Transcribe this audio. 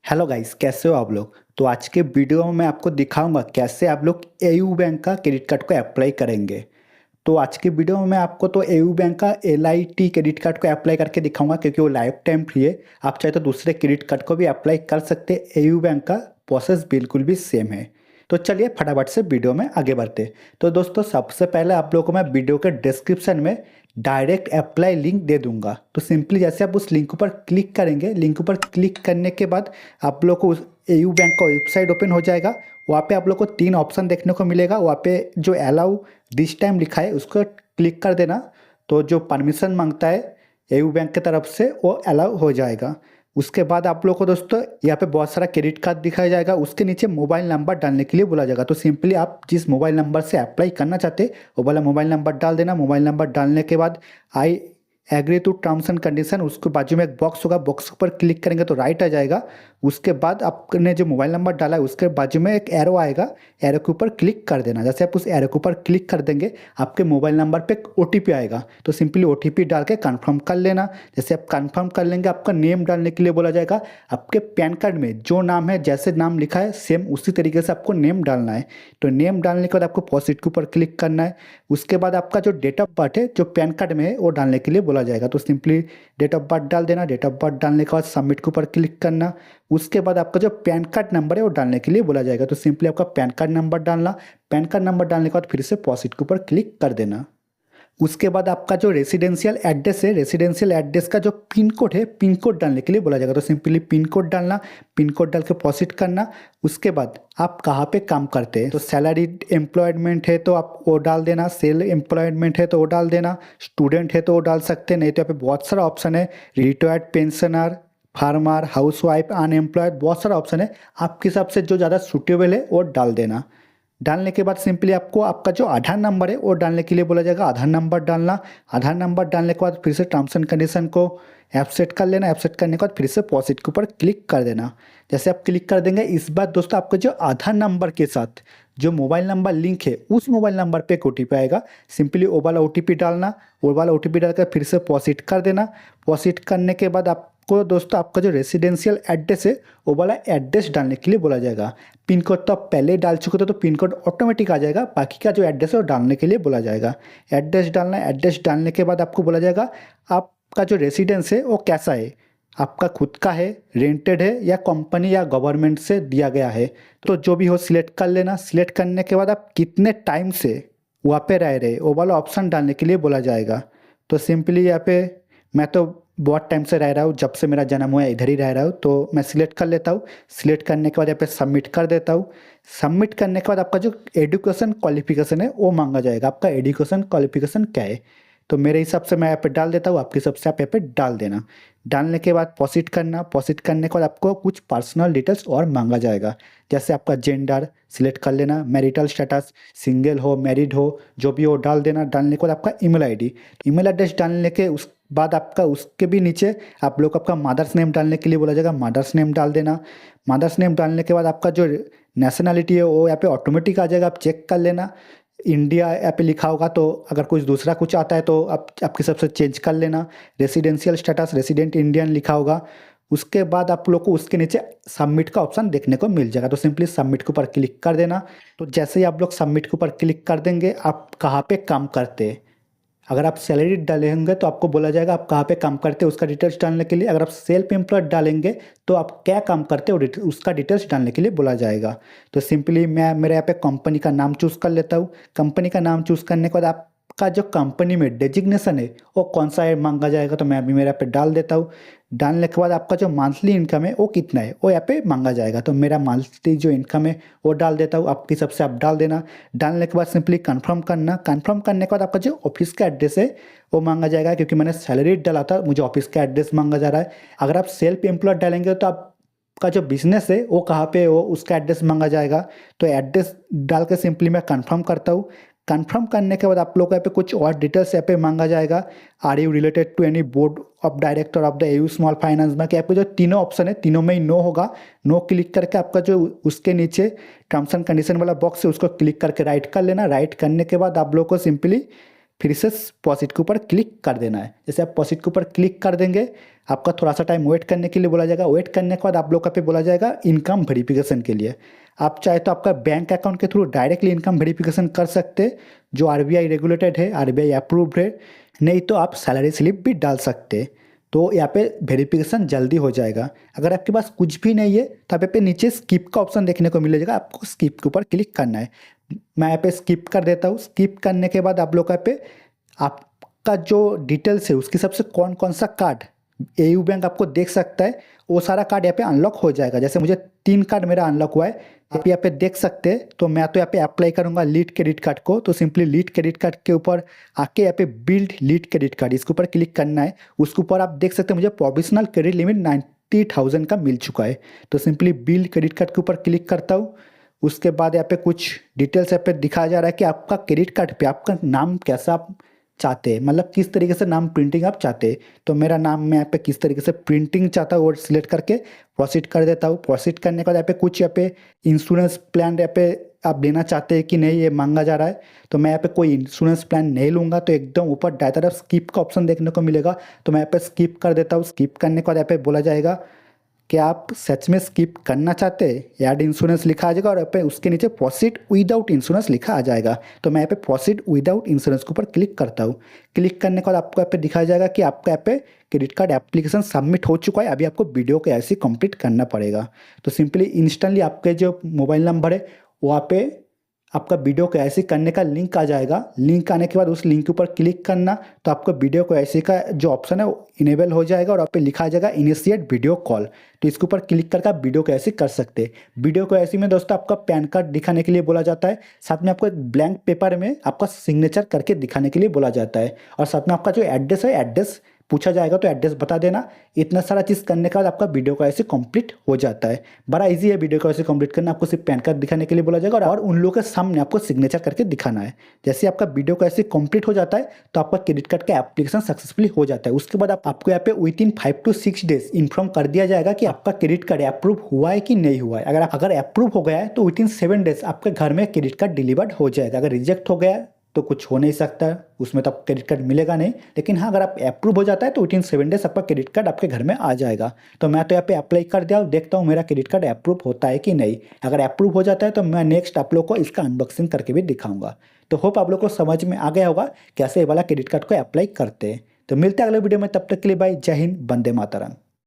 Hello guys, कैसे हो आप लोग। तो आज के वीडियो में मैं आपको दिखाऊंगा कैसे आप लोग एयू बैंक का क्रेडिट कार्ड को अप्लाई करेंगे। तो आज के वीडियो में मैं आपको तो एयू बैंक का LIT क्रेडिट कार्ड को अप्लाई करके दिखाऊंगा, क्योंकि वो लाइफ टाइम फ्री है। आप चाहे तो दूसरे क्रेडिट कार्ड को भी अप्लाई कर सकते हैं। एयू बैंक का प्रोसेस बिल्कुल भी सेम है। तो चलिए फटाफट से वीडियो में आगे बढ़ते। तो दोस्तों, सबसे पहले आप लोगों को मैं वीडियो के डिस्क्रिप्शन में डायरेक्ट अप्लाई लिंक दे दूंगा। तो सिंपली जैसे आप उस लिंक पर क्लिक करेंगे, लिंक पर क्लिक करने के बाद आप लोग को उस एयू बैंक का वेबसाइट ओपन हो जाएगा। वहाँ पे आप लोग को 3 ऑप्शन देखने को मिलेगा। वहाँ पे जो अलाउ दिस टाइम लिखा है उसको क्लिक कर देना। तो जो परमिशन मांगता है एयू बैंक की तरफ से वो अलाउ हो जाएगा। उसके बाद आप लोग को दोस्तों यहाँ पे बहुत सारा क्रेडिट कार्ड दिखाया जाएगा। उसके नीचे मोबाइल नंबर डालने के लिए बोला जाएगा। तो सिंपली आप जिस मोबाइल नंबर से अप्लाई करना चाहते वो वाला मोबाइल नंबर डाल देना। मोबाइल नंबर डालने के बाद I agree to terms and condition, उसके बाजू में एक बॉक्स होगा, बॉक्स पर क्लिक करेंगे तो राइट आ जाएगा। उसके बाद आपने जो मोबाइल नंबर डाला है उसके बाजू में एक एरो आएगा, एरो के ऊपर क्लिक कर देना। जैसे आप उस एरो के ऊपर क्लिक कर देंगे आपके मोबाइल नंबर पे एक OTP आएगा। तो सिंपली OTP डाल के कन्फर्म कर लेना। जैसे आप कन्फर्म कर लेंगे, आपका नेम डालने के लिए बोला जाएगा। आपके पैन कार्ड में जो नाम है, जैसे नाम लिखा है सेम उसी तरीके से आपको नेम डालना है। तो नेम डालने के बाद आपको प्रोसीड के ऊपर क्लिक करना है। उसके बाद आपका जो डेट ऑफ बर्थ है जो पैन कार्ड में है वो डालने के लिए बोला जाएगा। तो सिंपली डेट ऑफ बर्थ डाल देना। डेट ऑफ बर्थ डालने के बाद सबमिट के ऊपर क्लिक करना। उसके बाद आपका जो पैन कार्ड नंबर है वो डालने के लिए बोला जाएगा। तो सिंपली आपका पैन कार्ड नंबर डालना। पैन कार्ड नंबर डालने के बाद फिर से प्रोसीड के ऊपर क्लिक कर देना। उसके बाद आपका जो रेसिडेंशियल एड्रेस है, रेसिडेंशियल एड्रेस का जो पिन कोड है, पिन कोड डालने के लिए बोला जाएगा। तो सिंपली पिन कोड डालना। पिन कोड डाल के प्रोसीड करना। उसके बाद आप कहाँ पे काम करते हैं, तो सैलरी एम्प्लॉयमेंट है तो आप वो डाल देना, सेल एम्प्लॉयमेंट है तो वो डाल देना, स्टूडेंट है तो वो डाल सकते हैं। नहीं तो यहाँ पे बहुत सारा ऑप्शन है, retired pensioner, farmer, housewife, unemployed, बहुत सारा ऑप्शन है। आपके हिसाब से जो ज़्यादा सूटेबल है वो डाल देना। डालने के बाद सिंपली आपको आपका जो आधार नंबर है वो डालने के लिए बोला जाएगा। आधार नंबर डालना। आधार नंबर डालने के बाद फिर से टर्म्स एंड कंडीशन को एक्सेप्ट कर लेना। एक्सेप्ट करने के बाद फिर से प्रोसीड के ऊपर क्लिक कर देना। जैसे आप क्लिक कर देंगे, इस बार दोस्तों आपका जो आधार नंबर के साथ जो मोबाइल नंबर लिंक है उस मोबाइल नंबर पे एक OTP आएगा। सिंपली वो वाला OTP डालना। वो वाला OTP डालकर फिर से प्रोसीड कर देना। प्रोसीड करने के बाद आपको दोस्तों आपका जो रेसिडेंशियल एड्रेस है वो वाला एड्रेस डालने के लिए बोला जाएगा। पिन कोड तो आप पहले ही डाल चुके थे तो पिन कोड ऑटोमेटिक आ जाएगा। बाकी का जो एड्रेस है वो डालने के लिए बोला जाएगा। एड्रेस डालना है। एड्रेस डालने के बाद आपको बोला जाएगा आपका जो रेसिडेंस है वो कैसा है, आपका खुद का है, रेंटेड है, या कंपनी या गवर्नमेंट से दिया गया है। तो जो भी हो सिलेक्ट कर लेना। सिलेक्ट करने के बाद आप कितने टाइम से वहाँ पे रह रहे वो वाला ऑप्शन डालने के लिए बोला जाएगा। तो सिंपली यहाँ पे मैं तो बहुत टाइम से रह रहा हूँ, जब से मेरा जन्म हुआ इधर ही रह रहा हूँ, तो मैं सिलेक्ट कर लेता हूँ। सिलेक्ट करने के बाद यहाँ पे सबमिट कर देता हूँ। सबमिट करने के बाद आपका जो एजुकेशन क्वालिफिकेशन है वो मांगा जाएगा। आपका एजुकेशन क्वालिफिकेशन क्या है, तो मेरे हिसाब से मैं यहाँ पे डाल देता हूँ। आपके हिसाब से आप यहाँ पे डाल देना। डालने के बाद प्रोसीड करना। प्रोसीड करने के बाद आपको कुछ पर्सनल डिटेल्स और मांगा जाएगा। जैसे आपका जेंडर सिलेक्ट कर लेना, मैरिटल स्टेटस, सिंगल हो, मैरिड हो, जो भी हो डाल देना। डालने के बाद आपका ईमेल आईडी, ईमेल एड्रेस डालने के उस बाद आपका उसके भी नीचे आप लोग आपका मदर्स नेम डालने के लिए बोला जाएगा। मदर्स नेम डाल देना। मदर्स नेम डालने के बाद आपका जो नेशनलिटी है वो यहाँ पे ऑटोमेटिक आ जाएगा, आप चेक कर लेना। इंडिया यहाँ पे लिखा होगा, तो अगर कुछ दूसरा कुछ आता है तो आप आपके सबसे चेंज कर लेना। रेसिडेंशियल स्टेटस रेसिडेंट इंडियन लिखा होगा। उसके बाद आप लोग को उसके नीचे सबमिट का ऑप्शन देखने को मिल जाएगा। तो सिंपली सबमिट के ऊपर क्लिक कर देना। तो जैसे ही आप लोग सबमिट के ऊपर क्लिक कर देंगे, आप कहाँ पे काम करते हैं, अगर आप सैलरी डालेंगे तो आपको बोला जाएगा आप कहाँ पे काम करते हो उसका डिटेल्स डालने के लिए। अगर आप सेल्फ एम्प्लॉयड डालेंगे तो आप क्या काम करते हो उसका डिटेल्स डालने के लिए बोला जाएगा। तो सिंपली मैं मेरे यहाँ पे कंपनी का नाम चूज़ कर लेता हूँ। कंपनी का नाम चूज़ करने के बाद आपका जो कंपनी में डेजिग्नेशन है वो कौन सा है मांगा जाएगा, तो मैं अभी मेरे यहाँ पे डाल देता हूँ। डालने के बाद आपका जो मंथली इनकम है वो कितना है वो यहाँ पे मांगा जाएगा। तो मेरा मंथली जो इनकम है वो डाल देता हूँ। आपकी सबसे आप डाल देना। डालने के बाद सिंपली कंफर्म करना। कंफर्म करने के बाद आपका जो ऑफिस का एड्रेस है वो मांगा जाएगा, क्योंकि मैंने सैलरी डाला था मुझे ऑफिस का एड्रेस मांगा जा रहा है। अगर आप सेल्फ एम्प्लॉयड डालेंगे तो आपका जो बिजनेस है वो कहाँ पे है वो उसका एड्रेस मांगा जाएगा। तो एड्रेस डाल के सिंपली मैं कंफर्म करता हूँ। कंफर्म करने के बाद आप लोग को यहाँ पे कुछ और डिटेल्स यहाँ पे मांगा जाएगा। Are you related to any board of director of the AU small finance bank. यहाँ पे जो तीनों ऑप्शन है तीनों में ही नो होगा। नो क्लिक करके आपका जो उसके नीचे टर्म्स एंड कंडीशन वाला बॉक्स है उसको क्लिक करके राइट कर लेना। राइट करने के बाद आप लोग को सिंपली फिर से प्रोसीड के ऊपर क्लिक कर देना है। जैसे आप प्रोसीड के ऊपर क्लिक कर देंगे, आपका थोड़ा सा टाइम वेट करने के लिए बोला जाएगा। वेट करने के बाद आप लोग का पे बोला जाएगा इनकम वेरिफिकेशन के लिए। आप चाहे तो आपका बैंक अकाउंट के थ्रू डायरेक्टली इनकम वेरिफिकेशन कर सकते, जो आरबीआई रेगुलेटेड है, आरबीआई अप्रूव्ड है। नहीं तो आप सैलरी स्लिप भी डाल सकते, तो यहाँ पे वेरिफिकेशन जल्दी हो जाएगा। अगर आपके पास कुछ भी नहीं है तो आप यहाँ पे नीचे स्किप का ऑप्शन देखने को मिलेगा, आपको स्किप के ऊपर क्लिक करना है। मैं यहाँ पे स्किप कर देता हूँ। स्किप करने के बाद आप लोग यहाँ पे आपका जो डिटेल्स है उसके हिसाब से कौन कौन सा कार्ड एयू बैंक आपको देख सकता है, वो सारा कार्ड यहाँ पे अनलॉक हो जाएगा। जैसे मुझे 3 कार्ड मेरा अनलॉक हुआ है, आप यहाँ पे देख सकते हैं। तो मैं तो यहाँ पे अप्लाई करूंगा लीड क्रेडिट कार्ड को। तो सिंपली लीड क्रेडिट कार्ड के ऊपर आके यहाँ पे बिल्ड लीड क्रेडिट कार्ड, इसके ऊपर क्लिक करना है। उसके ऊपर आप देख सकते हैं मुझे प्रोविजनल क्रेडिट लिमिट 90,000 का मिल चुका है। तो सिंपली बिल्ड क्रेडिट कार्ड के ऊपर क्लिक करता हूँ। उसके बाद यहाँ पे कुछ डिटेल्स यहाँ पे दिखाया जा रहा है कि आपका क्रेडिट कार्ड पे आपका नाम कैसा आप चाहते हैं, मतलब किस तरीके से नाम प्रिंटिंग आप चाहते हैं। तो मेरा नाम मैं यहाँ पे किस तरीके से प्रिंटिंग चाहता हूँ वो सिलेक्ट करके प्रोसीड कर देता हूँ। प्रोसीड करने के बाद यहाँ पे कुछ यहाँ पे इंश्योरेंस प्लान यहाँ पे आप लेना चाहते हैं कि नहीं, ये मांगा जा रहा है। तो मैं यहाँ पे कोई इंश्योरेंस प्लान नहीं लूँगा। तो एकदम ऊपर दाएं तरफ स्किप का ऑप्शन देखने को मिलेगा, तो मैं यहाँ पे स्किप कर देता हूँ। स्किप करने के बाद यहाँ पे बोला जाएगा कि आप सच में स्किप करना चाहते हैं, ऐड इंश्योरेंस लिखा आ जाएगा और यहाँ पे उसके नीचे प्रोसीड विदाउट इंश्योरेंस लिखा आ जाएगा। तो मैं यहाँ पे प्रोसीड विदाउट इंश्योरेंस के ऊपर क्लिक करता हूँ। क्लिक करने के बाद आपको यहाँ पे दिखाया जाएगा कि आपका यहाँ पे क्रेडिट कार्ड एप्लीकेशन सबमिट हो चुका है। अभी आपको वीडियो को ऐसे कंप्लीट करना पड़ेगा। तो सिंपली इंस्टेंटली आपके जो मोबाइल नंबर है वहाँ पे आपका वीडियो को ऐसे करने का लिंक आ जाएगा। लिंक आने के बाद उस लिंक के ऊपर क्लिक करना, तो आपको वीडियो को ऐसे का जो ऑप्शन है वो इनेबल हो जाएगा और आप पे लिखा आ जाएगा इनिशिएट वीडियो कॉल। तो इसके ऊपर क्लिक करके आप वीडियो को ऐसे कर सकते हैं। वीडियो को ऐसे में दोस्तों आपका पैन कार्ड दिखाने के लिए बोला जाता है, साथ में आपको एक ब्लैंक पेपर में आपका सिग्नेचर करके दिखाने के लिए बोला जाता है, और साथ में आपका जो एड्रेस है एड्रेस पूछा जाएगा तो एड्रेस बता देना। इतना सारा चीज़ करने के बाद आपका वीडियो का ऐसे कंप्लीट हो जाता है। बड़ा इजी है वीडियो को ऐसे कंप्लीट करना। आपको सिर्फ पैन कार्ड दिखाने के लिए बोला जाएगा और उन लोगों के सामने आपको सिग्नेचर करके दिखाना है। जैसे आपका वीडियो का ऐसे कंप्लीट हो जाता है तो आपका क्रेडिट कार्ड का एप्लीकेशन सक्सेसफुली हो जाता है। उसके बाद आपको यहाँ पे विदिन 5 to 6 डेज इन्फॉर्म कर दिया जाएगा कि आपका क्रेडिट कार्ड अप्रूव हुआ है कि नहीं हुआ है। अगर अप्रूव हो गया है तो विदिन 7 डेज आपके घर में क्रेडिट कार्ड डिलीवर्ड हो जाएगा। अगर रिजेक्ट हो गया तो कुछ हो नहीं सकता, उसमें तो आपको क्रेडिट कार्ड मिलेगा नहीं। लेकिन हाँ, अगर आप अप्रूव हो जाता है तो विदिन 7 डेज आपका क्रेडिट कार्ड आपके घर में आ जाएगा। तो मैं तो यहाँ पे अप्लाई कर दिया, देखता हूँ मेरा क्रेडिट कार्ड अप्रूव होता है कि नहीं। अगर अप्रूव हो जाता है तो मैं नेक्स्ट आप लोग को इसका अनबॉक्सिंग करके भी दिखाऊंगा। तो होप आप लोग को समझ में आ गया होगा कैसे ये वाला क्रेडिट कार्ड को अप्लाई करते हैं। तो मिलते हैं अगले वीडियो में, तब तक के लिए भाई जय हिंद, वंदे मातरम।